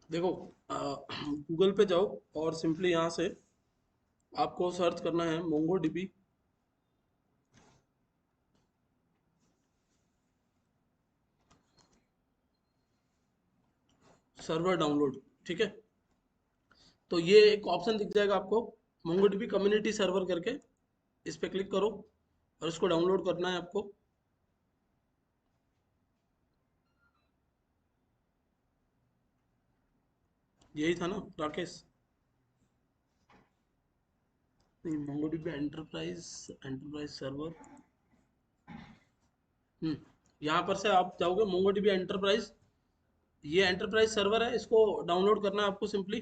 देखो, गूगल पे जाओ और सिंपली यहाँ से आपको सर्च करना है मोंगो डीबी सर्वर डाउनलोड। ठीक है, तो ये एक ऑप्शन दिख जाएगा आपको, मोंगो डीबी कम्युनिटी सर्वर करके। इस पे क्लिक करो और इसको डाउनलोड करना है आपको। यही था ना राकेश? नहीं, MongoDB enterprise, enterprise server. हम्म, यहाँ पर से आप जाओगे मोंगो डीबी एंटरप्राइज, ये एंटरप्राइज सर्वर है, इसको डाउनलोड करना है आपको सिंपली।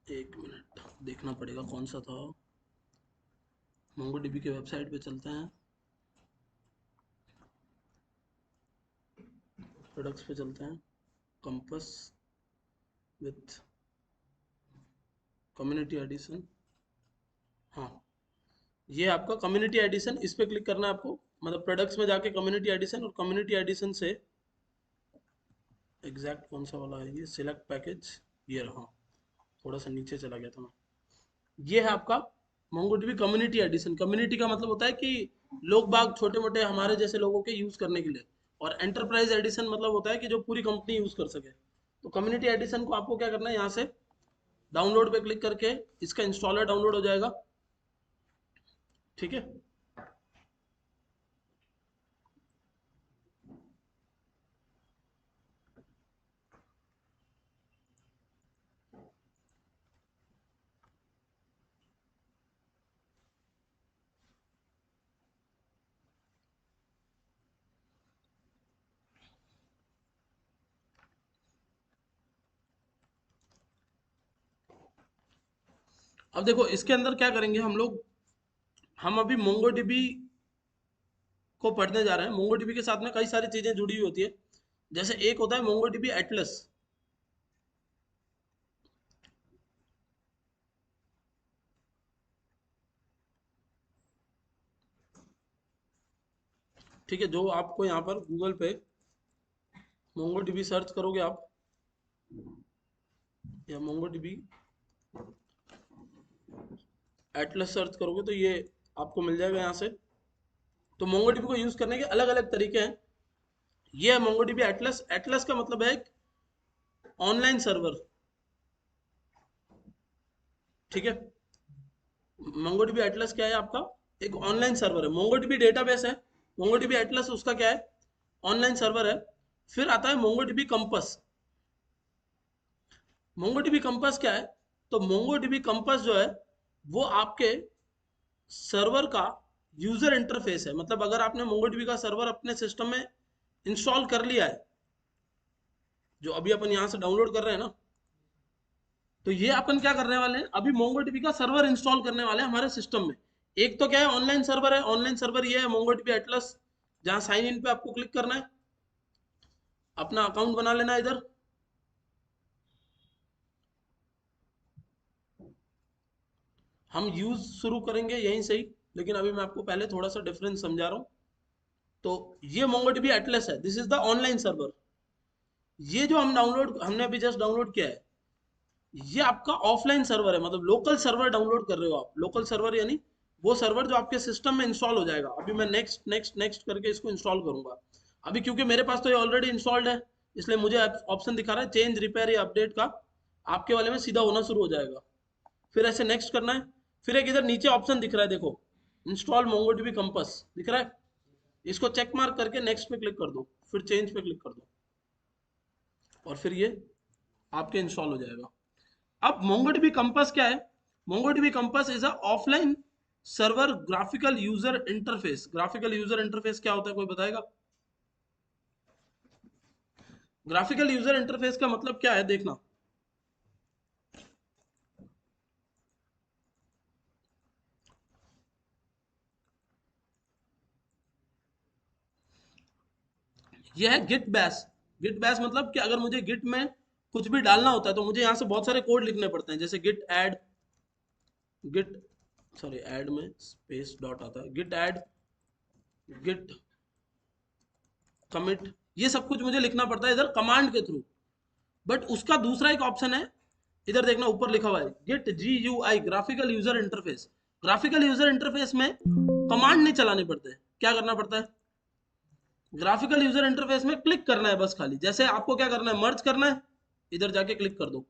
एक मिनट, देखना पड़ेगा कौन सा था। मोंगो डीबी के वेबसाइट पे चलते हैं, प्रोडक्ट्स पे चलते हैं, कंपस विथ कम्युनिटी एडिशन। हाँ, ये आपका कम्युनिटी एडिशन, इस पे क्लिक करना है आपको। मतलब प्रोडक्ट्स में जाके कम्युनिटी एडिशन, और कम्युनिटी एडिशन से एग्जैक्ट कौन सा वाला है ये, सिलेक्ट पैकेज, ये रहा। थोड़ा सा नीचे चला गया था मैं। ये है आपका मोंगोडीबी कम्युनिटी एडिशन। कम्युनिटी का मतलब होता है कि लोग बाग, छोटे मोटे हमारे जैसे लोगों के यूज करने के लिए। और एंटरप्राइज एडिशन मतलब होता है कि जो पूरी कंपनी यूज कर सके। तो कम्युनिटी एडिशन को आपको क्या करना है, यहाँ से डाउनलोड पे क्लिक करके इसका इंस्टॉलर डाउनलोड हो जाएगा। ठीक है, अब देखो इसके अंदर क्या करेंगे हम लोग। हम अभी मोंगोडीबी को पढ़ने जा रहे हैं। मोंगोडीबी के साथ में कई सारी चीजें जुड़ी हुई होती है। जैसे एक होता है मोंगोडीबी एटलस। ठीक है, जो आपको यहाँ पर गूगल पे मोंगोडीबी सर्च करोगे आप, या मोंगोडीबी एटलस सर्च करोगे तो ये आपको मिल जाएगा यहाँ से। तो मोंगोडीबी को यूज करने के अलग अलग तरीके हैं। ये है मोंगोडीबी एटलस। एटलस का मतलब है ऑनलाइन सर्वर। ठीक है, मोंगोडीबी एटलस क्या है आपका, एक ऑनलाइन सर्वर है। मोंगोडीबी डेटाबेस है, मोंगोडीबी एटलस उसका क्या है, ऑनलाइन सर्वर है। फिर आता है मोंगोडीबी कंपस। मोंगोडीबी कंपस क्या है, तो मोंगोडीबी कंपस जो है वो आपके सर्वर का यूजर इंटरफेस है। मतलब अगर आपने मोंगोडीबी का सर्वर अपने सिस्टम में इंस्टॉल कर लिया है, जो अभी अपन यहाँ से डाउनलोड कर रहे हैं ना, तो ये अपन क्या करने वाले हैं, अभी मोंगोडीबी का सर्वर इंस्टॉल करने वाले हैं हमारे सिस्टम में। एक तो क्या है, ऑनलाइन सर्वर है। ऑनलाइन सर्वर ये है मोंगोडीबी एटलस, जहाँ साइन इन पे आपको क्लिक करना है, अपना अकाउंट बना लेना है इधर। हम यूज शुरू करेंगे यहीं से ही, लेकिन अभी मैं आपको पहले थोड़ा सा डिफरेंस समझा रहा हूँ। तो ये मोंगोडीबी एटलस है, this is the online server. ये जो हमने अभी जस्ट डाउनलोड किया है, ये आपका ऑफलाइन सर्वर है। मतलब लोकल सर्वर डाउनलोड कर रहे हो आप। लोकल सर्वर यानी वो सर्वर जो आपके सिस्टम में इंस्टॉल हो जाएगा। अभी मैं नेक्स्ट नेक्स्ट नेक्स्ट करके इसको इंस्टॉल करूंगा। अभी क्योंकि मेरे पास तो ये ऑलरेडी इंस्टॉल्ड है, इसलिए मुझे ऑप्शन दिखा रहा है चेंज, रिपेयर या अपडेट का। आपके वाले में सीधा होना शुरू हो जाएगा। फिर ऐसे नेक्स्ट करना है। फिर एक इधर नीचे ऑप्शन दिख रहा है, देखो, इंस्टॉल मोंगोडीबी कंपस दिख रहा है। इसको चेक मार्क करके नेक्स्ट पे क्लिक कर दो, फिर चेंज पे क्लिक कर दो, और फिर ये आपके इंस्टॉल हो जाएगा। अब मोंगोडीबी कंपास क्या है, MongoDB compass is a offline server graphical user interface. Graphical user interface क्या होता है, कोई बताएगा? ग्राफिकल यूजर इंटरफेस का मतलब क्या है, देखना। यह है गिट बैश। गिट बैश मतलब कि अगर मुझे गिट में कुछ भी डालना होता है तो मुझे यहाँ से बहुत सारे कोड लिखने पड़ते हैं। जैसे git add, git, sorry, add में स्पेस डॉट आता है, गिट ऐड, गिट कमिट, ये सब कुछ मुझे लिखना पड़ता है इधर कमांड के थ्रू। बट उसका दूसरा एक ऑप्शन है, इधर देखना ऊपर लिखा हुआ है git GUI, graphical user interface. Graphical user interface में कमांड नहीं चलाने पड़ते, क्या करना पड़ता है, ग्राफिकल यूजर इंटरफेस में क्लिक करना है बस खाली। जैसे आपको क्या करना है, मर्ज करना है, इधर जाके क्लिक कर दो,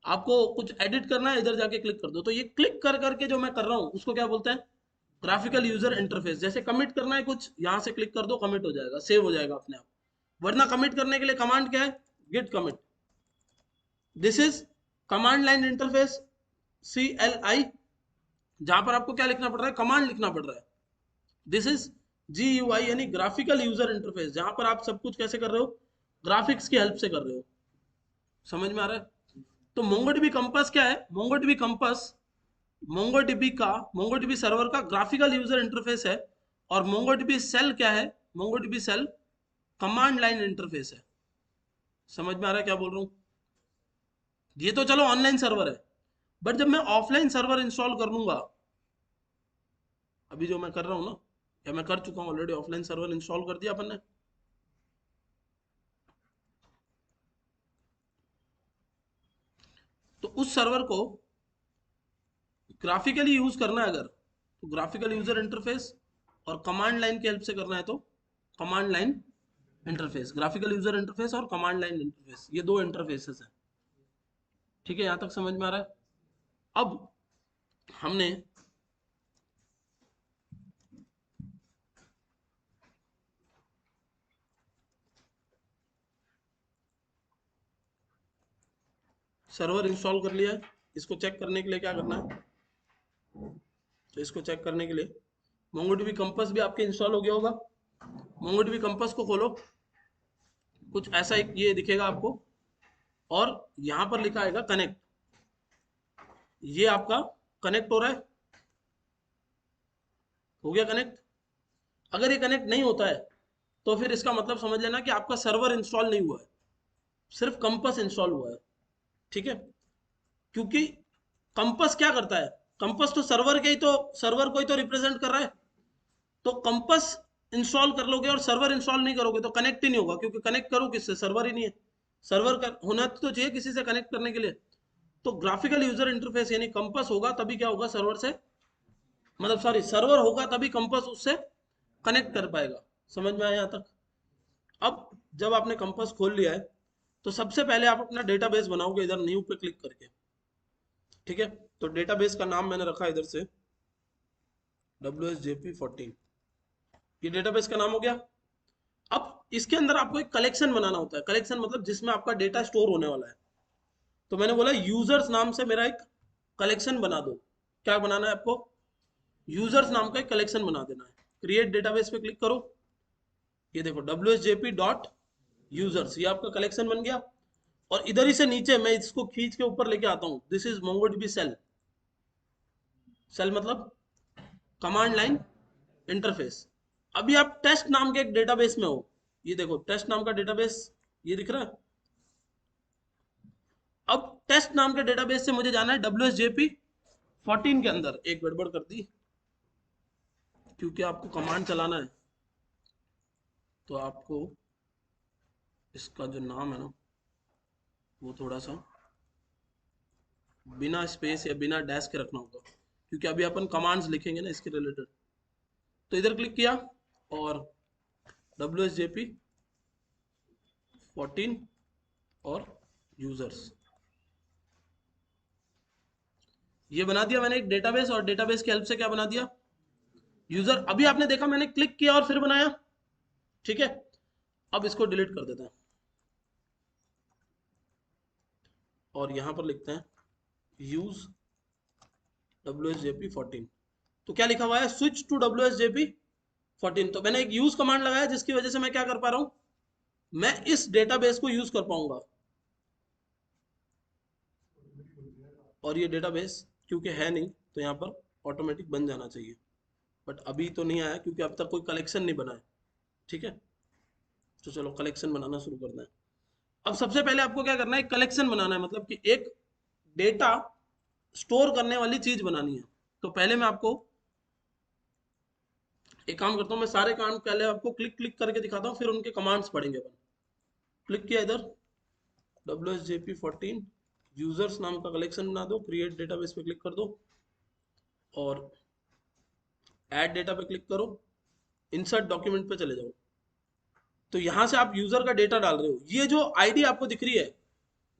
आपको कुछ एडिट करना है, इधर जाके क्लिक कर दो। तो ये क्लिक कर करके जो मैं कर रहा हूँ उसको क्या बोलते हैं, ग्राफिकल यूजर इंटरफेस। जैसे कमिट करना है कुछ, यहाँ से क्लिक कर दो, कमिट हो जाएगा, सेव हो जाएगा अपने आप। वरना कमिट करने के लिए कमांड क्या है, git commit. This is command line interface, CLI, जहां पर आपको क्या लिखना पड़ रहा है, कमांड लिखना पड़ रहा है। दिस इज GUI यानी ग्राफिकल यूजर इंटरफेस, जहां पर आप सब कुछ कैसे कर रहे हो, ग्राफिक्स की हेल्प से कर रहे हो। समझ में आ रहा है। तो मोंगोडीबी कंपास क्या है, मोंगोडीबी कंपास मोंगोडीबी सर्वर का ग्राफिकल यूजर इंटरफेस है। और मोंगोडीबी सेल क्या है, MongoDB shell command line interface है। समझ में आ रहा है क्या बोल रहा हूँ। ये तो चलो ऑनलाइन सर्वर है, बट जब मैं ऑफलाइन सर्वर इंस्टॉल कर लूंगा, अभी जो मैं कर रहा हूँ ना, या मैं कर चुका हूँ ऑलरेडी, ऑफलाइन सर्वर इंस्टॉल कर दिया अपन ने। तो उस सर्वर को ग्राफिकली यूज करना है अगर, तो ग्राफिकल यूजर इंटरफेस और कमांड लाइन की हेल्प से करना है तो command line interface. Graphical user interface और कमांड लाइन इंटरफेस, ये दो इंटरफेसेस हैं। ठीक है, यहां तक समझ में आ रहा है। अब हमने सर्वर इंस्टॉल कर लिया है, इसको चेक करने के लिए क्या करना है, तो इसको चेक करने के लिए मोंगोडीबी कंपास भी आपके इंस्टॉल हो गया होगा। मोंगोडीबी कंपास को खोलो, कुछ ऐसा एक ये दिखेगा आपको, और यहां पर लिखा आएगा कनेक्ट। ये आपका कनेक्ट हो रहा है, हो गया कनेक्ट। अगर ये कनेक्ट नहीं होता है तो फिर इसका मतलब समझ लेना कि आपका सर्वर इंस्टॉल नहीं हुआ है, सिर्फ कंपास इंस्टॉल हुआ है। ठीक है, क्योंकि कंपास क्या करता है, कंपास तो सर्वर के ही तो, सर्वर को ही तो रिप्रेजेंट कर रहा है। तो कंपास इंस्टॉल कर लोगे और सर्वर इंस्टॉल नहीं करोगे तो कनेक्ट ही नहीं होगा, क्योंकि कनेक्ट करो किससे, सर्वर ही नहीं है। सर्वर कर होना तो चाहिए किसी से कनेक्ट करने के लिए। तो ग्राफिकल यूजर इंटरफेस यानी कंपास होगा तभी क्या होगा, सर्वर से, मतलब सॉरी, सर्वर होगा तभी कंपास उससे कनेक्ट कर पाएगा। समझ में आया यहाँ तक। अब जब आपने कंपास खोल लिया है तो सबसे पहले आप अपना डेटाबेस बनाओगे, इधर न्यू पे क्लिक करके। ठीक है, तो डेटाबेस का नाम मैंने रखा इधर से WSJP14, ये डेटाबेस का नाम हो गया। अब इसके अंदर आपको एक कलेक्शन बनाना होता है, कलेक्शन मतलब जिसमें आपका डेटा स्टोर होने वाला है। तो मैंने बोला यूजर्स नाम से मेरा एक कलेक्शन बना दो। क्या बनाना है आपको, यूजर्स नाम का एक कलेक्शन बना देना है। क्रिएट डेटाबेस पे क्लिक करो, ये देखो WSJP.users, ये आपका कलेक्शन बन गया। और इधर ही से नीचे मैं इसको खींच के ऊपर लेके आता हूँ, this is MongoDB shell. Shell मतलब कमांड लाइन इंटरफेस। अभी आप टेस्ट नाम के एक डेटाबेस में हो, ये देखो टेस्ट नाम का डेटाबेस, ये दिख रहा है। अब टेस्ट नाम के डेटाबेस से मुझे जाना है WSJP14 के अंदर। एक गड़बड़ कर दी, क्योंकि आपको कमांड चलाना है तो आपको इसका जो नाम है ना वो थोड़ा सा बिना स्पेस या बिना डैश के रखना होगा, क्योंकि अभी अपन कमांड्स लिखेंगे ना इसके रिलेटेड। तो इधर क्लिक किया और WSJP14 और यूजर्स, ये बना दिया मैंने एक डेटाबेस। और डेटाबेस की हेल्प से क्या बना दिया, यूजर। अभी आपने देखा मैंने क्लिक किया और फिर बनाया। ठीक है, अब इसको डिलीट कर देते हैं और यहां पर लिखते हैं यूज WSJP14। तो क्या लिखा हुआ है, स्विच टू WSJP14। तो मैंने एक यूज कमांड लगाया जिसकी वजह से मैं क्या कर पा रहा हूं, मैं इस डेटाबेस को यूज कर पाऊंगा। और ये डेटाबेस क्योंकि है नहीं तो यहाँ पर ऑटोमेटिक बन जाना चाहिए, बट अभी तो नहीं आया क्योंकि अब तक कोई कलेक्शन नहीं बना है। ठीक है, तो चलो कलेक्शन बनाना शुरू करना है। अब सबसे पहले आपको क्या करना है, एक कलेक्शन बनाना है, मतलब कि एक डेटा स्टोर करने वाली चीज बनानी है। तो पहले मैं आपको एक काम करता हूँ, मैं सारे काम पहले आपको क्लिक क्लिक करके दिखाता हूँ, फिर उनके कमांड्स पढ़ेंगे अपन। क्लिक किया इधर WSJP14 यूजर्स नाम का कलेक्शन बना दो, क्रिएट डेटाबेस पे क्लिक कर दो और ऐड डेटा पे क्लिक करो, इंसर्ट डॉक्यूमेंट पे चले जाओ। तो यहां से आप यूजर का डेटा डाल रहे हो। ये जो आईडी आपको दिख रही है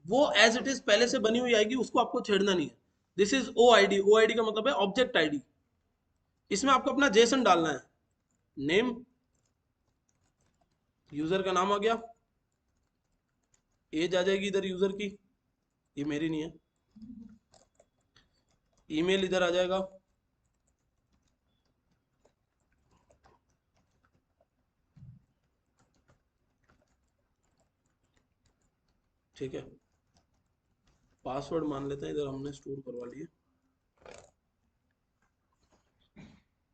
वो एज इट इज पहले से बनी हुई आएगी, उसको आपको छेड़ना नहीं है। This is O I D. O I D का मतलब है ऑब्जेक्ट आईडी। इसमें आपको अपना जेसन डालना है, नेम, यूजर का नाम आ गया, एज आ जाएगी इधर यूजर की, ये मेरी नहीं है, ईमेल इधर आ जाएगा, ठीक है, पासवर्ड मान लेते हैं, इधर हमने स्टोर करवा लिए,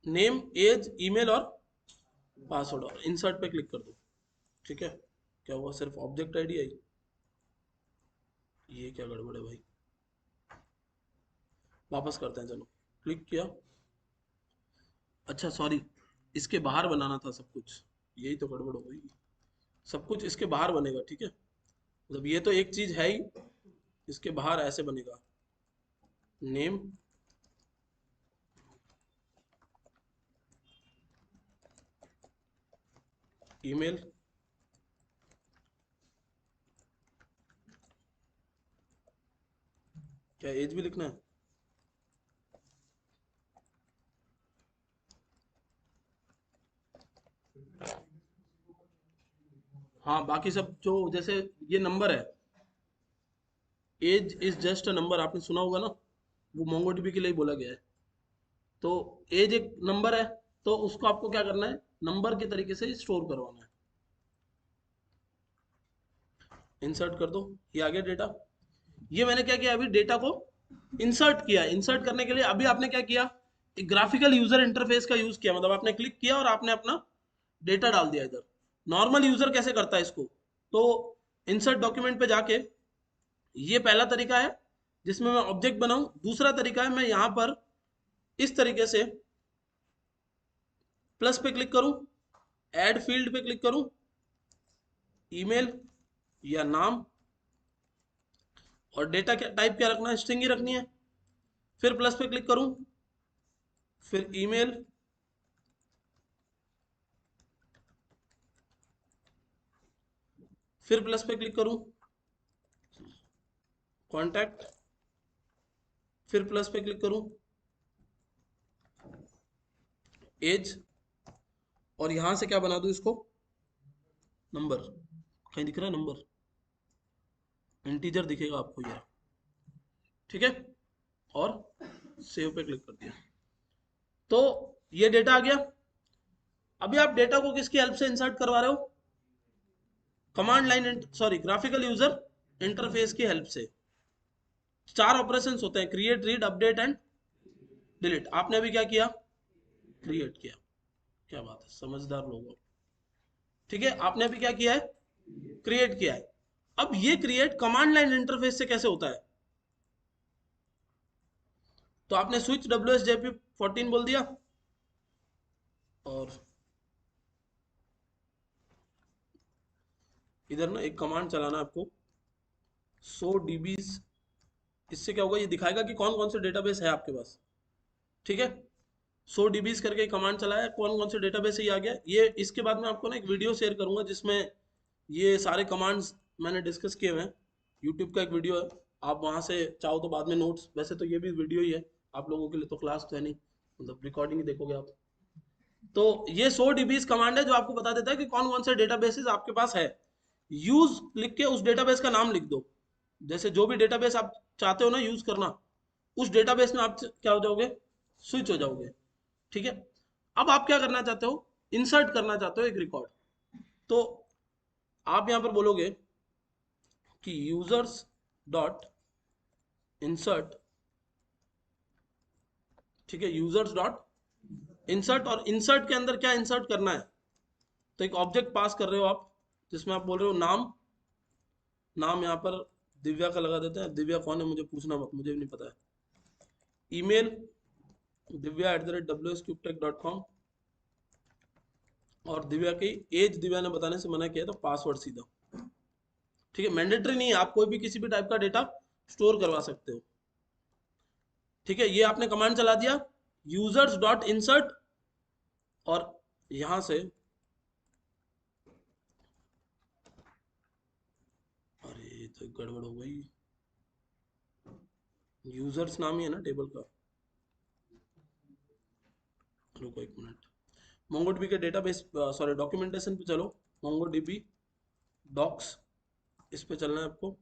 नेम, एज, ईमेल और पासवर्ड, और इंसर्ट पे क्लिक कर दो। ठीक है, क्या हुआ, सिर्फ ऑब्जेक्ट आईडी आई, ये क्या गड़बड़ है भाई, वापस करते हैं, चलो क्लिक किया, अच्छा सॉरी, इसके बाहर बनाना था सब कुछ, यही तो गड़बड़ हो गई, सब कुछ इसके बाहर बनेगा, ठीक है, मतलब ये तो एक चीज है ही, इसके बाहर ऐसे बनेगा, नेम, ईमेल, क्या एज भी लिखना है, हाँ बाकी सब जो, जैसे ये नंबर है, age is just a number, आपने सुना होगा ना, वो मोंगोडीबी के लिए ही बोला गया है। तो एज एक नंबर है, तो उसको आपको क्या करना है, नंबर के तरीके से स्टोर करवाना है। इंसर्ट कर दो, ये आ गया डेटा। ये मैंने क्या किया, अभी डेटा को इंसर्ट किया। इंसर्ट करने के लिए अभी आपने क्या किया, एक ग्राफिकल यूजर इंटरफेस का यूज किया, मतलब आपने क्लिक किया और आपने अपना डेटा डाल दिया इधर। नॉर्मल यूजर कैसे करता है इसको, तो इंसर्ट डॉक्यूमेंट पे जाके, ये पहला तरीका है जिसमें मैं ऑब्जेक्ट बनाऊं। दूसरा तरीका है, मैं यहां पर इस तरीके से प्लस पे क्लिक करूं, ऐड फील्ड पे क्लिक करूं, ईमेल या नाम, और डेटा क्या टाइप, क्या रखना है, स्ट्रिंग ही रखनी है। फिर प्लस पे क्लिक करूं, फिर ईमेल, फिर प्लस पे क्लिक करूं, कॉन्टैक्ट, फिर प्लस पे क्लिक करूं, एज, और यहां से क्या बना दूं इसको, नंबर, कहीं दिख रहा है नंबर, इंटीजर दिखेगा आपको ये, ठीक है, और सेव पे क्लिक कर दिया। तो ये डेटा आ गया। अभी आप डेटा को किसकी हेल्प से इंसर्ट करवा रहे हो, command line, sorry graphical user interface की हेल्प से। चार ऑपरेशंस होते हैं, create, read, update and delete. आपने अभी क्या किया, क्रिएट किया, क्या बात है, समझदार लोग हो। ठीक है, आपने अभी क्या किया है, क्रिएट किया है। अब ये क्रिएट कमांड लाइन इंटरफेस से कैसे होता है, तो आपने स्विच WSJP14 बोल दिया, और इधर ना एक कमांड चलाना है आपको, 100 DBs। इससे क्या होगा, ये दिखाएगा कि कौन कौन से डेटाबेस है आपके पास, ठीक है। 100 DBs करके कमांड चलाया, कौन कौन से डेटाबेस ही आ गया ये। इसके बाद में आपको ना एक वीडियो शेयर करूंगा जिसमें ये सारे कमांड्स मैंने डिस्कस किए हुए हैं। यूट्यूब का एक वीडियो है, आप वहां से चाहो तो बाद में नोट्स, वैसे तो ये भी वीडियो ही है आप लोगों के लिए, तो क्लास तो है नहीं, मतलब रिकॉर्डिंग ही देखोगे आप। तो ये 100 DBs कमांड है जो आपको बता देता है कि कौन कौन से डेटाबेसेस आपके पास है। यूज लिख के उस डेटाबेस का नाम लिख दो, जैसे जो भी डेटाबेस आप चाहते हो ना यूज करना, उस डेटाबेस में आप क्या हो जाओगे, स्विच हो जाओगे, ठीक है। अब आप क्या करना चाहते हो, इंसर्ट करना चाहते हो एक रिकॉर्ड, तो आप यहां पर बोलोगे कि यूजर्स डॉट इंसर्ट, ठीक है, यूजर्स डॉट इंसर्ट, और इंसर्ट के अंदर क्या इंसर्ट करना है, तो एक ऑब्जेक्ट पास कर रहे हो आप, जिसमें आप बोल रहे हो नाम, नाम यहाँ पर दिव्या का लगा देते हैं, दिव्या कौन है मुझे पूछना मत, मुझे भी नहीं पता है। ईमेल divya@wscubetech.com, और दिव्या की एज दिव्या ने बताने से मना किया, तो पासवर्ड सीधा, ठीक है, मैंडेटरी नहीं है, आप कोई भी किसी भी टाइप का डेटा स्टोर करवा सकते हो। ठीक है, ये आपने कमांड चला दिया यूजर्स डॉट इंसर्ट, और यहां से, अरे ये तो गड़बड़ हो गई, यूजर्स नाम ही है ना टेबल का, रुको एक मिनट, मोंगोडीबी के डेटाबेस, सॉरी डॉक्यूमेंटेशन पे चलो, मोंगोडीबी डॉक्स, इस पे चलना है आपको।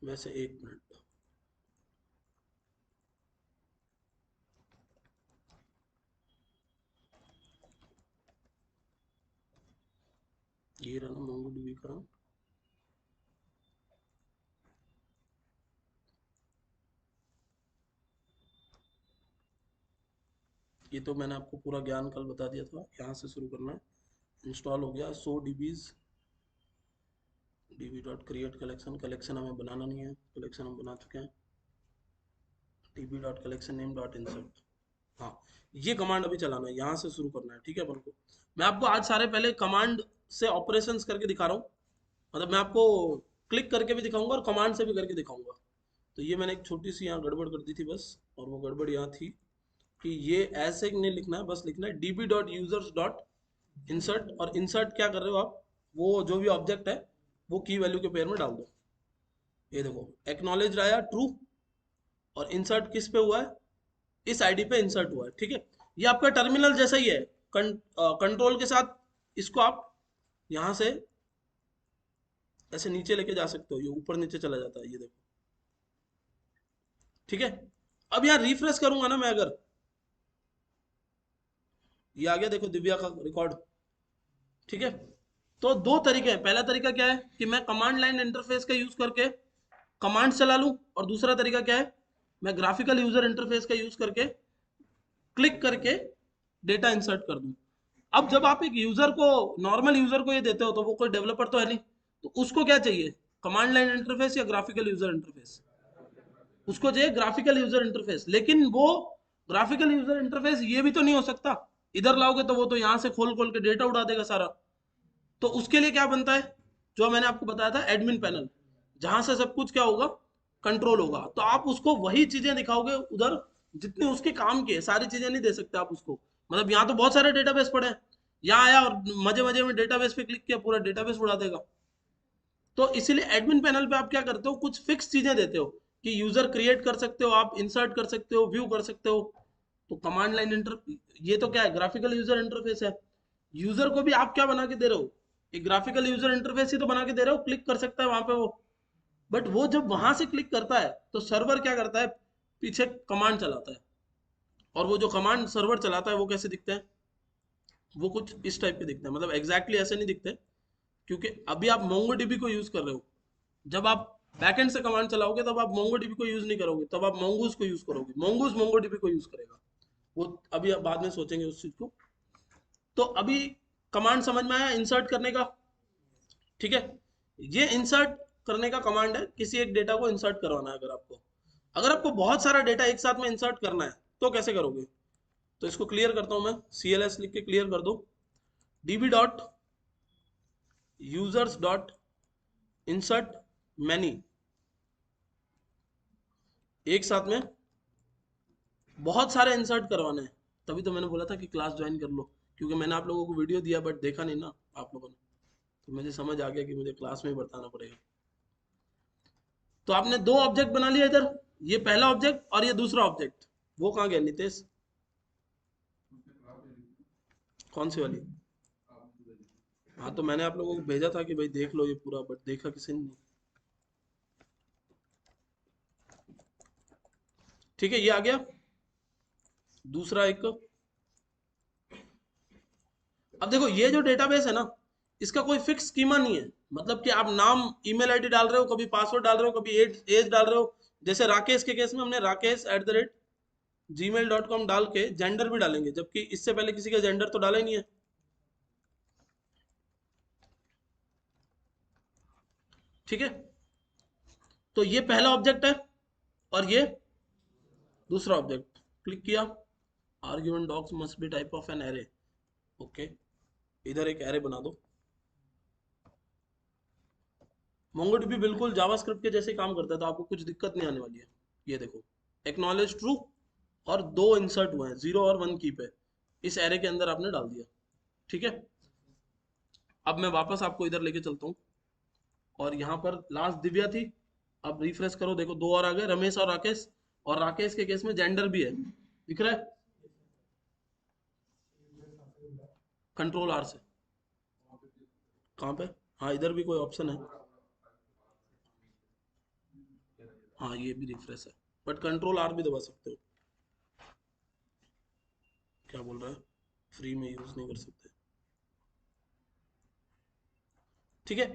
वैसे एक मिनट, ये रहा ना मोंगोडीबी का, ये तो मैंने आपको पूरा ज्ञान कल बता दिया था, यहाँ से शुरू करना है। इंस्टॉल हो गया, so DBs, DB dot create collection, collection हमें बनाना नहीं है, कलेक्शन हम बना चुके हैं, DB dot collection name dot insert. हाँ, ये कमांड अभी चलाना है, यहाँ से शुरू करना है। ठीक है अपन को, मैं आपको आज सारे पहले कमांड से ऑपरेशंस करके दिखा रहा हूँ, मतलब मैं आपको क्लिक करके भी दिखाऊंगा और कमांड से भी करके दिखाऊंगा। तो ये मैंने एक छोटी सी यहाँ गड़बड़ कर दी थी बस, और वो गड़बड़ यहाँ थी कि ये ऐसे नहीं लिखना है, बस लिखना है dB dot users dot insert, और इंसर्ट क्या कर रहे हो आप, वो जो भी ऑब्जेक्ट है वो की वैल्यू के पेयर में डाल दो। ये देखो एक्नॉलेज आया ट्रू, और इंसर्ट किस पे हुआ है, इस आईडी पे इंसर्ट हुआ है। ठीक है, ये आपका टर्मिनल जैसा ही है, कंट्रोल के साथ इसको आप यहां से ऐसे नीचे लेके जा सकते हो, ये ऊपर नीचे चला जाता है, ये देखो। ठीक है, अब यहाँ रिफ्रेश करूंगा ना मैं अगर, ये आ गया देखो दिव्या का रिकॉर्ड। ठीक है, तो दो तरीके हैं, पहला तरीका क्या है कि मैं कमांड लाइन इंटरफेस का यूज करके कमांड चला लूं, और दूसरा तरीका क्या है, मैं ग्राफिकल यूजर इंटरफेस का यूज करके क्लिक करके डेटा इंसर्ट कर दूं। अब जब आप एक यूजर को, नॉर्मल यूजर को ये देते हो, तो वो कोई डेवलपर तो है नहीं, तो उसको क्या चाहिए, कमांड लाइन इंटरफेस या ग्राफिकल यूजर इंटरफेस, उसको चाहिए ग्राफिकल यूजर इंटरफेस। लेकिन वो ग्राफिकल यूजर इंटरफेस ये भी तो नहीं हो सकता, इधर लाओगे तो वो तो यहाँ से खोल खोल के डेटा उड़ा देगा सारा। तो उसके लिए क्या बनता है, जो मैंने आपको बताया था एडमिन पैनल, जहां से सब कुछ क्या होगा, कंट्रोल होगा। तो आप उसको वही चीजें दिखाओगे उधर, जितने उसके काम के, सारी चीजें नहीं दे सकते आप उसको। मतलब यहाँ तो बहुत सारे डेटाबेस पड़े हैं, यहाँ आया और मजे मजे में डेटाबेस पे क्लिक किया, पूरा डेटाबेस उड़ा देगा। तो इसीलिए एडमिन पैनल पे आप क्या करते हो, कुछ फिक्स चीजें देते हो कि यूजर क्रिएट कर सकते हो, आप इंसर्ट कर सकते हो, व्यू कर सकते हो। तो कमांड लाइन इंटर, ये तो क्या है, ग्राफिकल यूजर इंटरफेस है। यूजर को भी आप क्या बना के दे रहे हो, एक ग्राफिकल यूजर इंटरफेस ही तो बना के दे रहे हो, क्लिक कर सकता है वहां पे वो। बट वो जब वहां से क्लिक करता है तो सर्वर क्या करता है, पीछे कमांड चलाता है, और वो जो कमांड सर्वर चलाता है वो कैसे दिखते हैं, वो कुछ इस टाइप के दिखते हैं, मतलब एग्जैक्टली ऐसे नहीं दिखते, क्योंकि अभी आप मोंगोडीबी को यूज कर रहे हो। जब आप बैकएंड से कमांड चलाओगे तब आप मोंगोडीबी को यूज नहीं करोगे, तब आप मोंगूज को यूज करोगे, मोंगूज मोंगोडीबी को यूज करेगा। वो अभी आप बाद में सोचेंगे उस चीज को। तो अभी कमांड समझ में आया इंसर्ट करने का। ठीक है, ये इंसर्ट करने का कमांड है, किसी एक डेटा को इंसर्ट करवाना है। अगर आपको बहुत सारा डेटा एक साथ में इंसर्ट करना है तो कैसे करोगे, तो इसको क्लियर करता हूं मैं, CLS लिख के क्लियर कर दो, dB dot users dot insert many, एक साथ में बहुत सारे इंसर्ट करवाने हैं। तभी तो मैंने बोला था कि क्लास ज्वाइन कर लो, क्योंकि मैंने आप लोगों को वीडियो दिया बट देखा नहीं ना आप लोगों ने, तो मुझे समझ आ गया कि मुझे क्लास में ही बताना पड़ेगा। तो आपने दो ऑब्जेक्ट बना लिया इधर, ये पहला ऑब्जेक्ट और ये दूसरा ऑब्जेक्ट। वो कहाँ गया नितेश, कौन सी वाली, हाँ तो मैंने आप लोगों को भेजा था कि भाई देख लो ये पूरा, बट देखा किसी ने नहीं। ठीक है, ये आ गया दूसरा एक। अब देखो ये जो डेटाबेस है ना, इसका कोई फिक्स स्कीमा नहीं है, मतलब कि आप नाम ईमेल आईडी डाल रहे हो, कभी पासवर्ड डाल रहे हो, कभी एज एज डाल रहे हो। जैसे राकेश के केस में हमने rakesh@gmail.com डाल के जेंडर भी डालेंगे, जबकि इससे पहले किसी का जेंडर तो डाला ही नहीं है। ठीक है, तो ये पहला ऑब्जेक्ट है और ये दूसरा ऑब्जेक्ट, क्लिक किया, argument docs must be type of an array. Okay, इधर एक एरे बना दो। मोंगोडीबी बिल्कुल जावास्क्रिप्ट के जैसे काम करता है, तो आपको कुछ दिक्कत नहीं आने वाली है। ये देखो, एक्नॉलेज ट्रू और दो इंसर्ट हुए हैं, 0 और 1 की पे, इस एरे के अंदर आपने डाल दिया। ठीक है, अब मैं वापस आपको इधर लेके चलता हूँ, और यहाँ पर लास्ट दिव्या थी। अब रिफ्रेश करो, देखो दो और आ गए, रमेश और राकेश के केस में जेंडर भी है, दिख रहा है कंट्रोल आर से। कहाँ पे? हाँ, इधर भी कोई ऑप्शन है। हाँ, ये भी रिफ्रेश है, बट कंट्रोल आर भी दबा सकते हो। क्या बोल रहा है? फ्री में यूज नहीं कर सकते। ठीक है,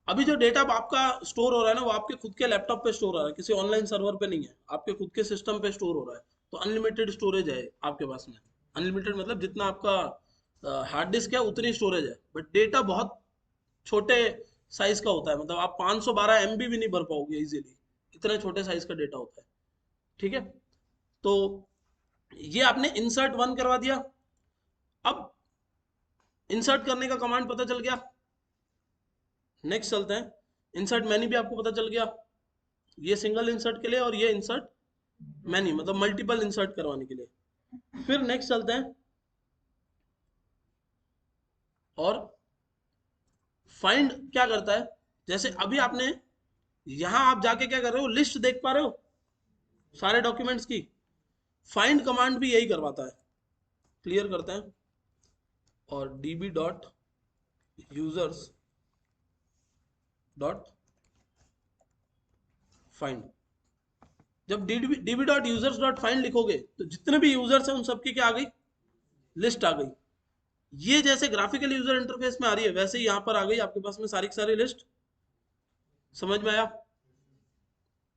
अभी जो डेटा आपका स्टोर हो रहा है ना, वो आपके खुद के लैपटॉप पे स्टोर हो रहा है, किसी ऑनलाइन सर्वर पे नहीं है, आपके खुद के सिस्टम पे स्टोर हो रहा है। तो अनलिमिटेड स्टोरेज है आपके पास में। अनलिमिटेड मतलब जितना आपका हार्ड डिस्क है उतनी स्टोरेज है, बट डेटा बहुत छोटे साइज का होता है। मतलब आप 512 MB भी नहीं भर पाओगे इजीली, इतने छोटे साइज का डेटा होता है। ठीक है, तो ये आपने इंसर्ट 1 करवा दिया। अब इंसर्ट करने का कमांड पता चल गया। नेक्स्ट चलते हैं, इंसर्ट मैनी भी आपको पता चल गया। ये सिंगल इंसर्ट के लिए और ये इंसर्ट मैनी मतलब मल्टीपल इंसर्ट करवाने के लिए। फिर नेक्स्ट चलते हैं, और फाइंड क्या करता है, जैसे अभी आपने यहां आप जाके क्या कर रहे हो, लिस्ट देख पा रहे हो सारे डॉक्यूमेंट्स की। फाइंड कमांड भी यही करवाता है। क्लियर करते हैं, और db dot users dot find. जब db dot users dot find लिखोगे तो जितने भी यूजर्स हैं उन सबकी क्या आ गई, लिस्ट आ गई। ये जैसे ग्राफिकल यूजर इंटरफेस में आ रही है, वैसे ही यहां पर आ गई आपके पास में सारी की सारी लिस्ट। समझ में आया?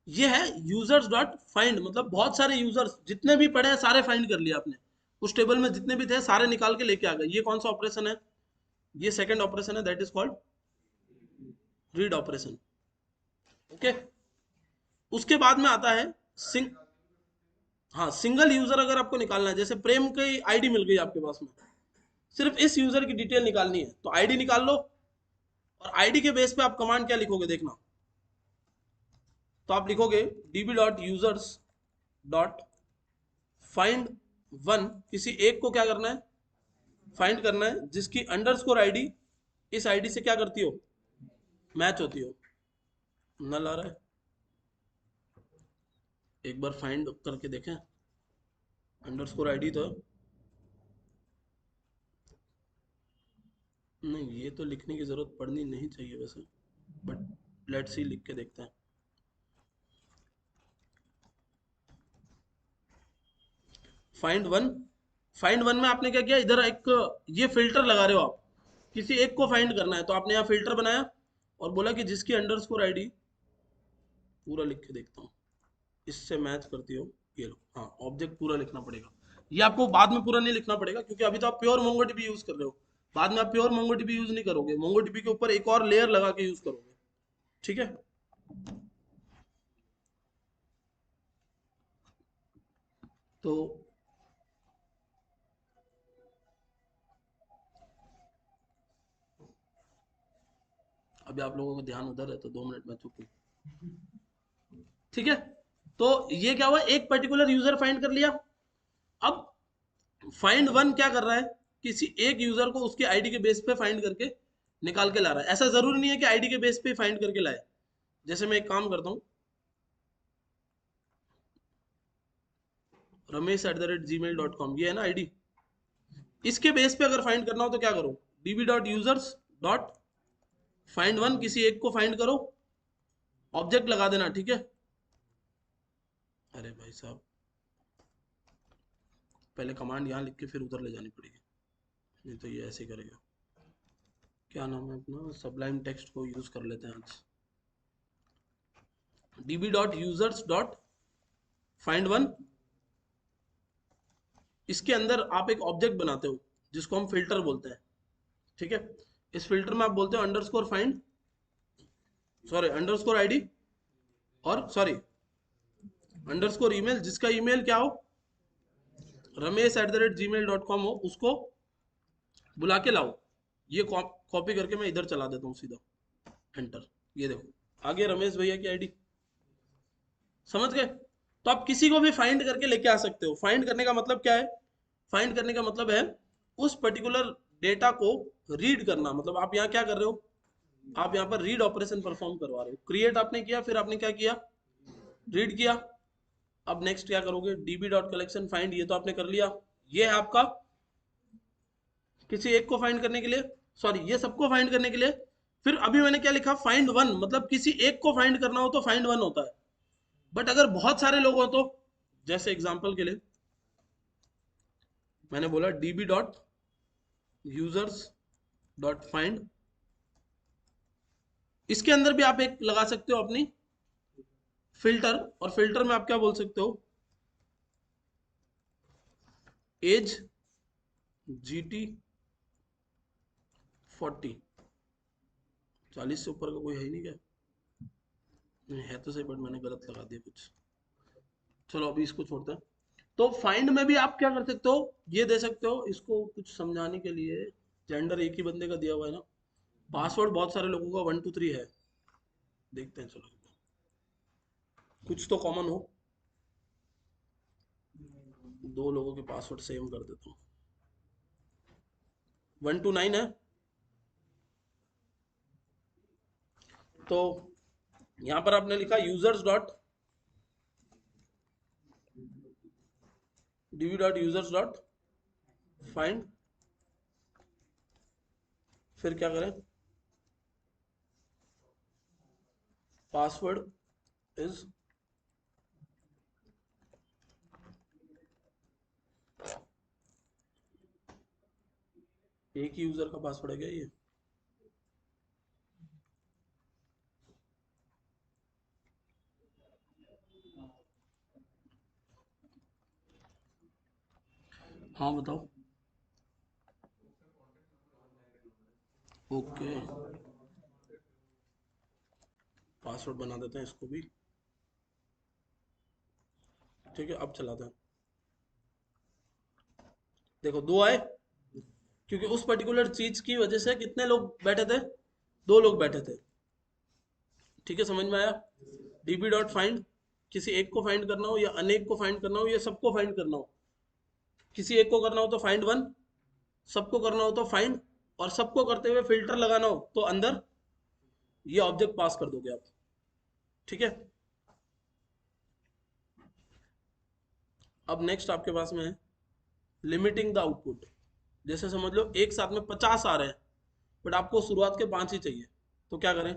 ये है यूजर्स डॉट फाइंड, मतलब बहुत सारे यूजर्स जितने भी पड़े हैं सारे फाइंड कर लिए आपने। उस टेबल में जितने भी थे सारे निकाल के लेके आ गए। ये कौन सा ऑपरेशन है? ये सेकंड ऑपरेशन है, that is called read operation. Okay, उसके बाद में आता है सिंग हाँ, सिंगल यूजर अगर आपको निकालना है, जैसे प्रेम की आईडी मिल गई आपके पास में, सिर्फ इस यूजर की डिटेल निकालनी है, तो आईडी निकाल लो। और आईडी के बेस पे आप कमांड क्या लिखोगे देखना। तो आप लिखोगे db dot users dot find 1, किसी एक को क्या करना है, फाइंड करना है, जिसकी अंडरस्कोर आईडी इस आईडी से क्या करती हो, मैच होती हो। नल आ रहा है, एक बार फाइंड करके देखें, अंडरस्कोर आईडी तो नहीं, ये तो लिखने की जरूरत पड़नी नहीं चाहिए वैसे, बट लेट्स सी, लिख के देखते हैं। फाइंड वन, फाइंड वन में आपने क्या किया, इधर एक ये फिल्टर लगा रहे हो आप, किसी एक को फाइंड करना है, तो आपने यहाँ फिल्टर बनाया और बोला कि जिसकी अंडरस्कोर आईडी, पूरा लिख के देखता हूँ, इससे मैच करती हो, ये लो। हाँ, ऑब्जेक्ट पूरा लिखना पड़ेगा। ये आपको बाद में पूरा नहीं लिखना पड़ेगा, क्योंकि अभी तो आप प्योर मोंगोडीबी यूज कर रहे हो। बाद में आप प्योर मोंगोडीबी यूज नहीं करोगे, मोंगोडीबी के ऊपर एक और लेयर लगा के यूज करोगे। ठीक है, तो अभी आप लोगों का ध्यान उधर है, तो 2 मिनट में चुप हूँ। ठीक है, तो ये क्या हुआ, एक पर्टिकुलर यूजर फाइंड कर लिया। अब फाइंड वन क्या कर रहा है, किसी एक यूजर को उसके आईडी के बेस पे फाइंड करके निकाल के ला रहा है। ऐसा जरूरी नहीं है कि आईडी के बेस पे फाइंड करके लाए। जैसे मैं एक काम करता हूँ, ramesh@gmail.com, ये है ना आईडी, इसके बेस पे अगर फाइंड करना हो तो क्या करो, db dot users dot find one, किसी एक को फाइंड करो, ऑब्जेक्ट लगा देना। ठीक है, अरे भाई साहब, पहले कमांड यहाँ लिख के फिर उधर ले जानी पड़ेगी, नहीं तो ये ऐसे करेगा। क्या नाम है अपना, सबलाइम टेक्स्ट को यूज कर लेते हैं आज। db dot users dot find one, इसके अंदर आप एक ऑब्जेक्ट बनाते हो जिसको हम फिल्टर बोलते हैं। ठीक है, इस फिल्टर में आप बोलते हो underscore find, sorry underscore ID, और सॉरी अंडरस्कोर ईमेल, जिसका ईमेल क्या हो, ramesh@gmail.com हो, उसको बुला के लाओ। ये कॉपी करके मैं इधर चला देता हूँ सीधा, एंटर। ये देखो आ गया रमेश भैया की आईडी, समझ गए? तो आप किसी को भी फाइंड करके लेके आ सकते हो। फाइंड करने का मतलब क्या है? फाइंड करने का मतलब है उस पर्टिकुलर डेटा को रीड करना। मतलब आप यहाँ क्या कर रहे हो? आप यहाँ पर रीड ऑपरेशन परफॉर्म करवा रहे हो। क्रिएट आपने किया, फिर आपने क्या किया? रीड किया। अब नेक्स्ट क्या करोगे? डीबी डॉट कलेक्शन फाइंड, ये तो आपने कर लिया। ये है आपका किसी एक को फाइंड करने के लिए, सॉरी ये सबको फाइंड करने के लिए। फिर अभी मैंने क्या लिखा? फाइंड वन, मतलब किसी एक को फाइंड करना हो तो फाइंड वन होता है। बट अगर बहुत सारे लोग हो तो, जैसे एग्जांपल के लिए मैंने बोला dB dot users dot find, इसके अंदर भी आप एक लगा सकते हो अपनी फिल्टर, और फिल्टर में आप क्या बोल सकते हो? एज GT 40, 40 से ऊपर का कोई है ही नहीं क्या? नहीं है तो सही, बट मैंने गलत लगा दिया कुछ। चलो अभी इसको छोड़ते हैं। तो फाइंड में भी आप क्या कर सकते हो? ये दे सकते हो इसको कुछ समझाने के लिए। जेंडर एक ही बंदे का दिया हुआ है ना, पासवर्ड बहुत सारे लोगों का 1 2 3 है। देखते हैं चलो, कुछ तो कॉमन हो। दो लोगों के पासवर्ड सेम कर देता हूँ। 1 2 9 है। तो यहां पर आपने लिखा users dot dB dot users dot find, फिर क्या करें? पासवर्ड इज एक ही यूजर का पासवर्ड है क्या ये? हाँ बताओ। ओके, पासवर्ड बना देते हैं इसको भी। ठीक है, अब चलाते हैं। देखो दो आए, क्योंकि उस पर्टिकुलर चीज की वजह से कितने लोग बैठे थे? दो लोग बैठे थे। ठीक है, समझ में आया? डीबी डॉट फाइंड, किसी एक को फाइंड करना हो या अनेक को फाइंड करना हो या सबको फाइंड करना हो। किसी एक को करना हो तो फाइंड वन, सबको करना हो तो फाइंड, और सबको करते हुए फिल्टर लगाना हो तो अंदर ये ऑब्जेक्ट पास कर दोगे आप। ठीक है, अब नेक्स्ट आपके पास में है लिमिटिंग द आउटपुट। जैसे समझ लो एक साथ में 50 आ रहे हैं, बट आपको शुरुआत के 5 ही चाहिए, तो क्या करें?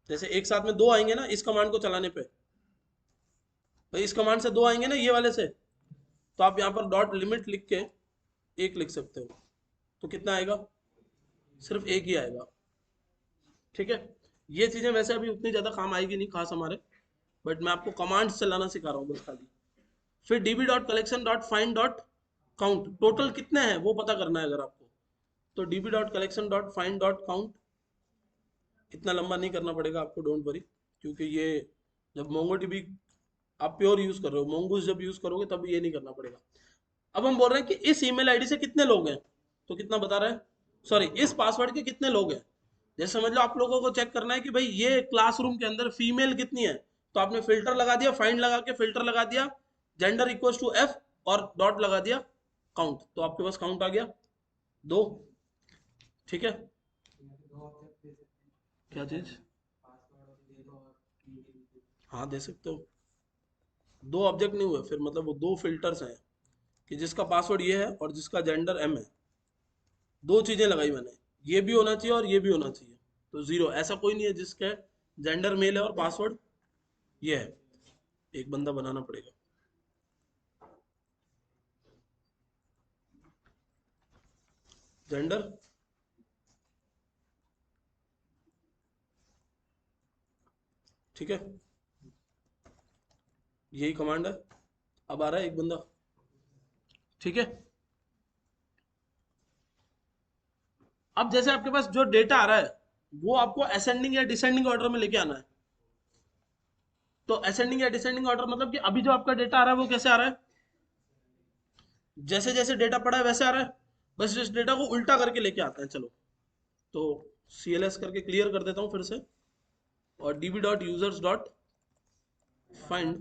जैसे एक साथ में दो आएंगे ना इस कमांड को चलाने पे, भाई इस कमांड से दो आएंगे ना ये वाले से, तो आप यहाँ पर डॉट लिमिट लिख के एक लिख सकते हो, तो कितना आएगा? सिर्फ एक ही आएगा। ठीक है, ये चीजें वैसे अभी उतनी ज्यादा काम आएगी नहीं खास हमारे, बट मैं आपको कमांड्स चलाना सिखा रहा हूँ बस खाली। फिर dB dot collection dot find dot count, total कितने हैं वो पता करना है अगर आपको, तो dB dot collection dot find dot count. इतना लंबा नहीं करना पड़ेगा आपको, डोंट वरी, क्योंकि ये जब मोंगोडीबी आप प्योर यूज कर रहे हो, मोंगूस जब यूज करोगे तब ये नहीं करना पड़ेगा। अब हम बोल रहे हैं कि इस ईमेल आईडी से कितने लोग हैं, तो कितना बता रहे हैं? सॉरी, इस पासवर्ड के कितने लोग हैं। जैसे समझ लो आप लोगों को चेक करना है कि भाई ये क्लासरूम के अंदर फीमेल कितनी है, तो आपने फिल्टर लगा दिया, फाइंड लगा के फिल्टर लगा दिया, जेंडर इक्वल्स टू F, और डॉट लगा दिया काउंट, तो आपके पास काउंट आ गया दो। ठीक है, क्या चीज? हाँ दे सकते हो। दो ऑब्जेक्ट नहीं हुए फिर, मतलब वो दो फिल्टर्स हैं कि जिसका पासवर्ड ये है और जिसका जेंडर M है। दो चीजें लगाई मैंने, ये भी होना चाहिए और ये भी होना चाहिए, तो जीरो। ऐसा कोई नहीं है जिसके जेंडर मेल है और पासवर्ड ये है, एक बंदा बनाना पड़ेगा। जेंडर, ठीक है, यही कमांड है। अब आ रहा है एक बंदा। ठीक है, अब जैसे आपके पास जो डेटा आ रहा है वो आपको असेंडिंग या डिसेंडिंग ऑर्डर में लेके आना है। तो असेंडिंग या डिसेंडिंग ऑर्डर मतलब कि अभी जो आपका डेटा आ रहा है वो कैसे आ रहा है? जैसे जैसे डेटा पड़ा है वैसे आ रहा है, बस इस डेटा को उल्टा करके लेके आते हैं। चलो, तो CLS करके क्लियर कर देता हूँ फिर से, और db.users.find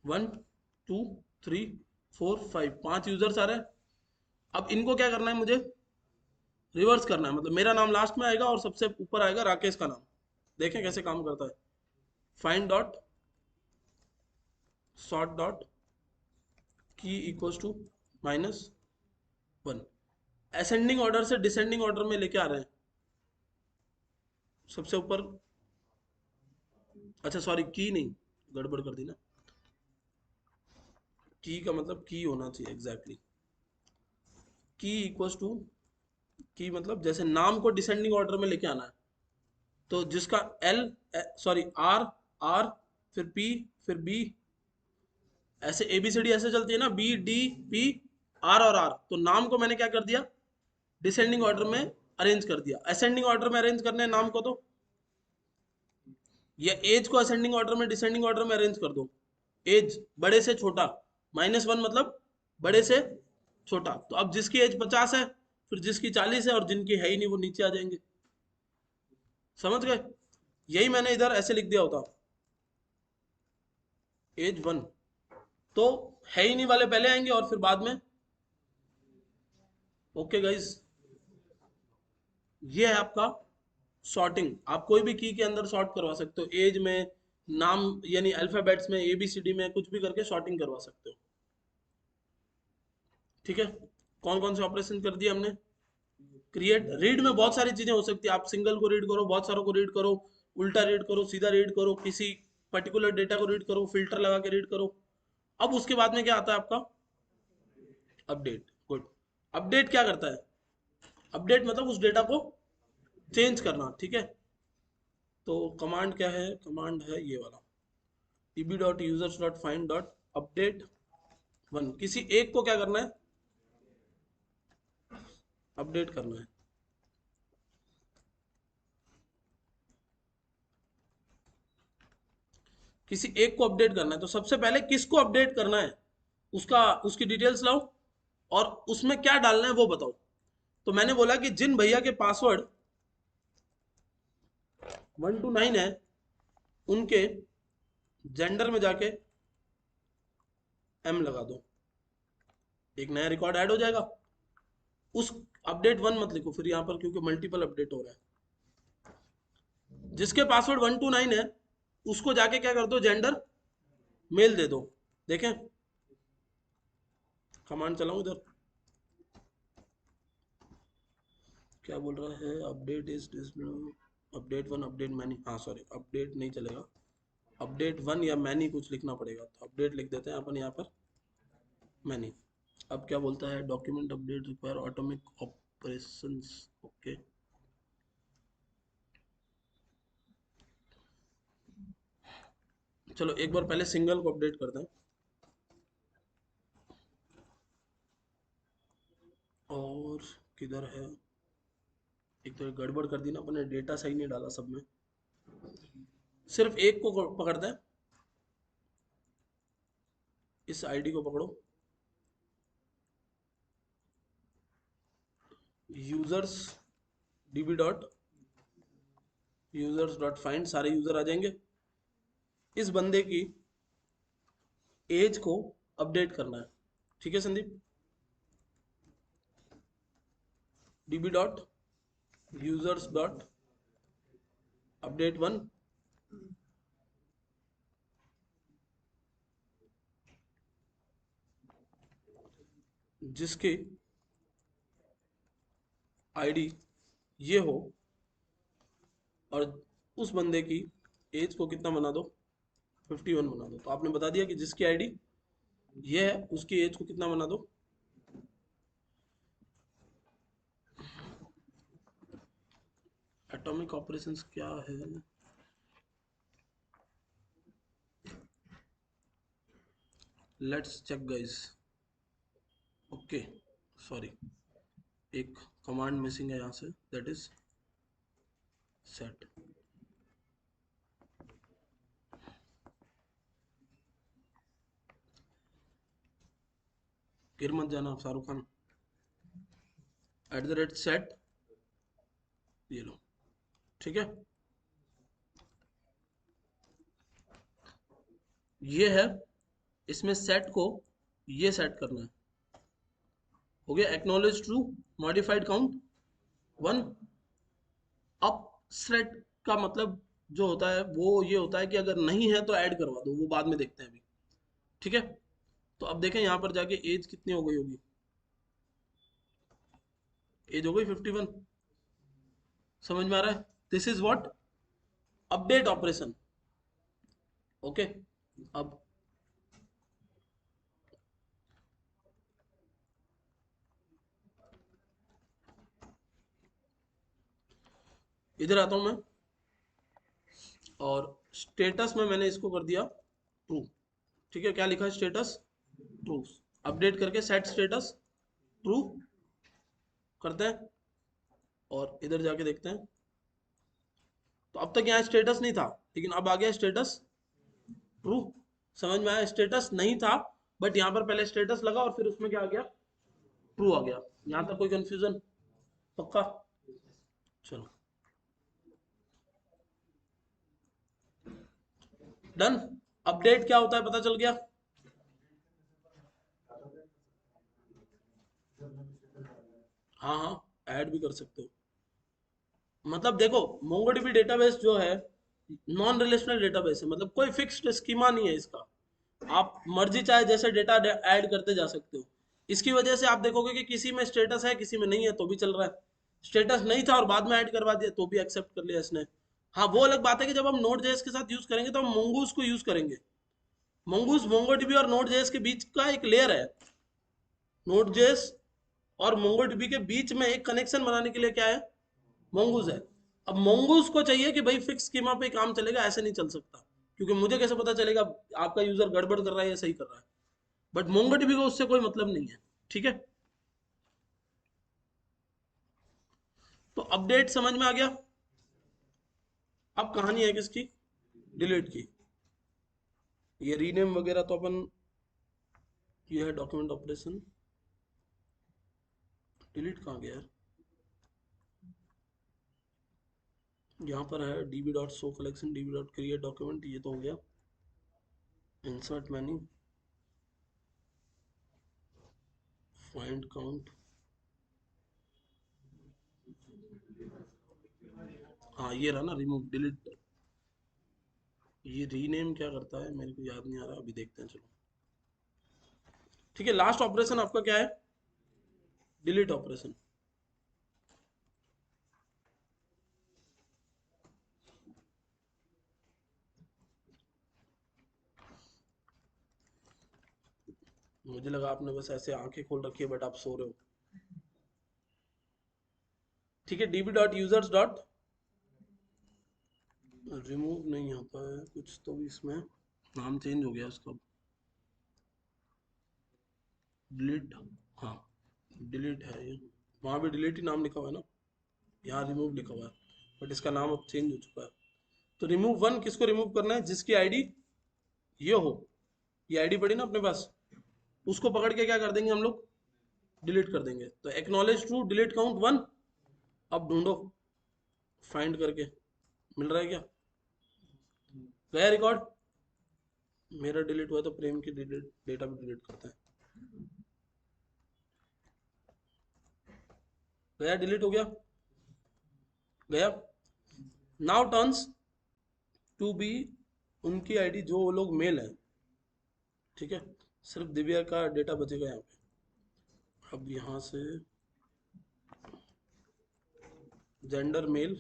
1 2 3 4 5, 5 यूजर्स आ रहे हैं। अब इनको क्या करना है, मुझे रिवर्स करना है, मतलब मेरा नाम लास्ट में आएगा और सबसे ऊपर आएगा राकेश का नाम। देखें कैसे काम करता है। फाइंड डॉट सॉर्ट डॉट की इक्वल्स टू -1। असेंडिंग ऑर्डर से डिसेंडिंग ऑर्डर में लेके आ रहे हैं। सबसे ऊपर, अच्छा सॉरी, की नहीं, गड़बड़ कर दी ना। की का मतलब की होना चाहिए एग्जैक्टली। की इक्वल्स टू, की मतलब जैसे नाम को डिसेंडिंग ऑर्डर में लेके आना है, तो जिसका एल, सॉरी आर, आर फिर पी फिर बी, ऐसे ABCD ऐसे चलती है ना, BDP R और R। तो नाम को मैंने क्या कर दिया, डिसेंडिंग ऑर्डर में अरेंज कर दिया। असेंडिंग ऑर्डर में अरेंज करने नाम को, तो या एज को असेंडिंग ऑर्डर में डिसेंडिंग ऑर्डर में अरेंज कर दो। एज बड़े से छोटा, -1 मतलब बड़े से छोटा। तो अब जिसकी एज 50 है, फिर जिसकी 40 है, और जिनकी है ही नहीं वो नीचे आ जाएंगे। समझ गए? यही मैंने इधर ऐसे लिख दिया होता, एज 1, तो है ही नहीं वाले पहले आएंगे और फिर बाद में। ओके गाइज, ये है आपका सॉर्टिंग। आप कोई भी की के अंदर सॉर्ट करवा सकते हो, एज में, नाम यानी अल्फाबेट्स में, ABCD में, कुछ भी करके सॉर्टिंग करवा सकते हो। ठीक है, कौन कौन से ऑपरेशन कर दिए हमने। क्रिएट, रीड में बहुत सारी चीजें हो सकती है। आप सिंगल को रीड करो, बहुत सारों को रीड करो, उल्टा रीड करो, सीधा रीड करो, किसी पर्टिकुलर डेटा को रीड करो, फिल्टर लगा के रीड करो। अब उसके बाद में क्या आता है आपका, अपडेट। गुड। अपडेट क्या करता है, अपडेट मतलब उस डेटा को चेंज करना। ठीक है, तो कमांड क्या है, कमांड है ये वाला, db.users.find.update1। किसी एक को क्या करना है, अपडेट करना है। किसी एक को अपडेट करना है, तो सबसे पहले किसको अपडेट करना है, उसका, उसकी डिटेल्स लाओ, और उसमें क्या डालना है वो बताओ। तो मैंने बोला कि जिन भैया के पासवर्ड 1 to 9 है, उनके जेंडर में जाके M लगा दो, एक नया रिकॉर्ड ऐड हो जाएगा। उस update 1 मत लिखो फिर यहाँ पर, क्योंकि मल्टीपल अपडेट हो रहा है। जिसके पासवर्ड 1 to 9 है, उसको जाके क्या कर दो, जेंडर मेल दे दो। देखें, कमांड चलाऊं इधर, क्या बोल रहा है, update is update 1 update many, हाँ सॉरी, अपडेट नहीं चलेगा, अपडेट 1 या मैनी कुछ लिखना पड़ेगा। तो अपडेट लिख देते हैं अपन यहाँ पर, मैनी। अब क्या बोलता है, document update require atomic operations. Okay, चलो एक बार पहले सिंगल को अपडेट करते हैं। और किधर है, एक तो गड़बड़ कर दी ना अपने, डेटा सही नहीं डाला सब में। सिर्फ एक को पकड़ते हैं, इस आईडी को पकड़ो, यूजर्स, db.users.find, सारे यूजर आ जाएंगे। इस बंदे की एज को अपडेट करना है। ठीक है संदीप, db.users.update 1, जिसकी आईडी ये हो, और उस बंदे की एज को कितना बना दो, 51 बना दो। तो आपने बता दिया कि जिसकी आईडी ये है, उसकी एज को कितना बना दो। एटॉमिक ऑपरेशंस क्या है, let's check guys. Okay, sorry, एक कमांड मिसिंग है यहाँ से, दैट इज सेट। गिर मत जाना शाहरुख खान। @set, ये लो, ठीक है। ये है, इसमें सेट को ये सेट करना है। हो गया, एक्नॉलेज ट्रू, मॉडिफाइड काउंट 1। अब सेट का मतलब जो होता है वो ये होता है कि अगर नहीं है तो ऐड करवा दो, वो बाद में देखते हैं अभी, ठीक है। तो अब देखें यहाँ पर जाके एज कितनी हो गई होगी, एज हो गई 51। समझ में आ रहा है? This is what, update operation. Okay, अब इधर आता हूं मैं, और स्टेटस में मैंने इसको कर दिया ट्रू, ठीक है। क्या लिखा है स्टेटस? ट्रू। अपडेट करके सेट स्टेटस ट्रू करते हैं, और इधर जाके देखते हैं। तो अब तक यहाँ स्टेटस नहीं था, लेकिन अब आ गया स्टेटस ट्रू। समझ में आया? स्टेटस नहीं था, बट यहाँ पर पहले स्टेटस लगा और फिर उसमें क्या आ गया, ट्रू आ गया। यहाँ तक कोई कंफ्यूजन? पक्का? चलो, डन। अपडेट क्या होता है पता चल गया? हाँ हाँ, ऐड भी कर सकते हो। मतलब देखो, मोंगोडीबी डेटाबेस जो है नॉन रिलेशनल डेटाबेस है, मतलब कोई फिक्स्ड स्कीमा नहीं है इसका। आप मर्जी चाहे जैसे डेटा ऐड करते जा सकते हो। इसकी वजह से आप देखोगे कि किसी में स्टेटस है, किसी में नहीं है, तो भी चल रहा है। स्टेटस नहीं था और बाद में ऐड करवा दिया तो भी एक्सेप्ट कर लिया इसने। हाँ, वो अलग बात है कि जब हम नोड जेएस के साथ यूज करेंगे तो हम मोंगूस को यूज करेंगे। मोंगूस मोंगोडीबी और नोड जेएस के बीच का एक लेयर है। नोड जेएस और मोंगोडीबी के बीच में एक कनेक्शन बनाने के लिए क्या है, मोंगूज है। अब मोंगूज को चाहिए कि भाई फिक्स स्कीमा पे काम चलेगा, ऐसे नहीं चल सकता, क्योंकि मुझे कैसे पता चलेगा आपका यूजर गड़बड़ कर रहा है या सही कर रहा है। बट मोंगोडीबी को उससे कोई मतलब नहीं है, ठीक है। तो अपडेट समझ में आ गया। अब कहानी है किसकी, डिलीट की। ये रीनेम वगैरह तो अपन, ये है डॉक्यूमेंट ऑपरेशन। डिलीट कहाँ गया यार? यहाँ पर है db dot show collection, db dot create document, ये तो हो गया। इंसर्ट मेन्यू, फाइंड काउंट, हाँ ये रहा ना, रिमूव डिलीट। ये रीनेम क्या करता है मेरे को याद नहीं आ रहा, अभी देखते हैं, चलो। ठीक है, लास्ट ऑपरेशन आपका क्या है, डिलीट ऑपरेशन। मुझे लगा आपने बस ऐसे आंखें खोल रखी है, बट आप सो रहे हो। ठीक है, db dot users dot, remove नहीं आता है कुछ तो भी इसमें, नाम चेंज हो गया उसका, डिलीट। हाँ, डिलीट है ये, वहाँ भी डिलीट ही नाम लिखा हुआ है ना, यहाँ रिमूव लिखा हुआ है, बट इसका नाम अब चेंज हो चुका है। तो रिमूव वन किसको रिमूव करना है, जिसकी आईडी ये हो, ये आईडी पड़ी ना अपने पास, उसको पकड़ के क्या कर देंगे हम लोग, डिलीट कर देंगे। तो एक्नॉलेज ट्रू, डिलीट काउंट 1। अब ढूंढो, फाइंड करके, मिल रहा है क्या? गया रिकॉर्ड? मेरा डिलीट हुआ तो प्रेम की डिलीट डेटा भी डिलीट करता है। गया, डिलीट हो गया, गया। नाउ टर्न्स टू बी उनकी आईडी जो वो लोग मेल है, ठीक है। सिर्फ दिव्या का डेटा बचेगा यहाँ पे। अब यहाँ से जेंडर मेल,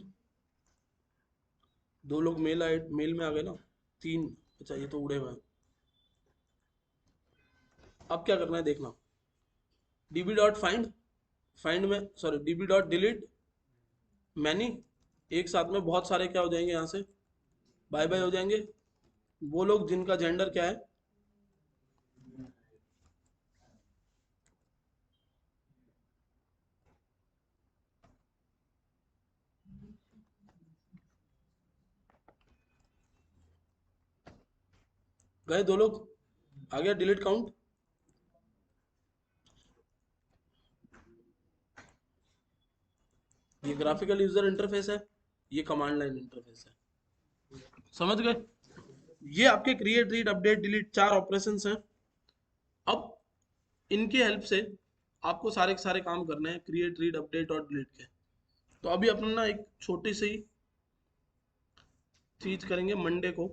दो लोग मेल में आ गए ना, तीन। अच्छा, ये तो उड़े हुए हैं। अब क्या करना है देखना, db डॉट फाइंड, फाइंड में sorry db dot delete many, एक साथ में बहुत सारे क्या हो जाएंगे यहाँ से, बाय बाय हो जाएंगे। वो लोग जिनका जेंडर क्या है, गए दो लोग, आ गया delete count. Graphical user interface है, ये कमांड लाइन इंटरफेस है। समझ गए? ये आपके create, read, update, delete 4 operations हैं। अब इनके हेल्प से आपको सारे के सारे काम करने हैं, क्रिएट, रीड, अपडेट और डिलीट के। तो अभी अपन ना एक छोटी सी चीज करेंगे। मंडे को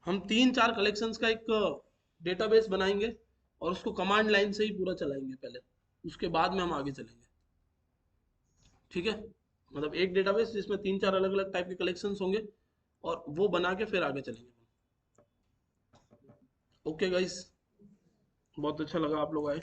हम 3-4 कलेक्शंस का एक डेटाबेस बनाएंगे और उसको कमांड लाइन से ही पूरा चलाएंगे पहले, उसके बाद में हम आगे चलेंगे। ठीक है? मतलब एक डेटाबेस जिसमें 3-4 अलग अलग टाइप के कलेक्शंस होंगे और वो बना के फिर आगे चलेंगे। ओके गाइस, बहुत अच्छा लगा आप लोग आए।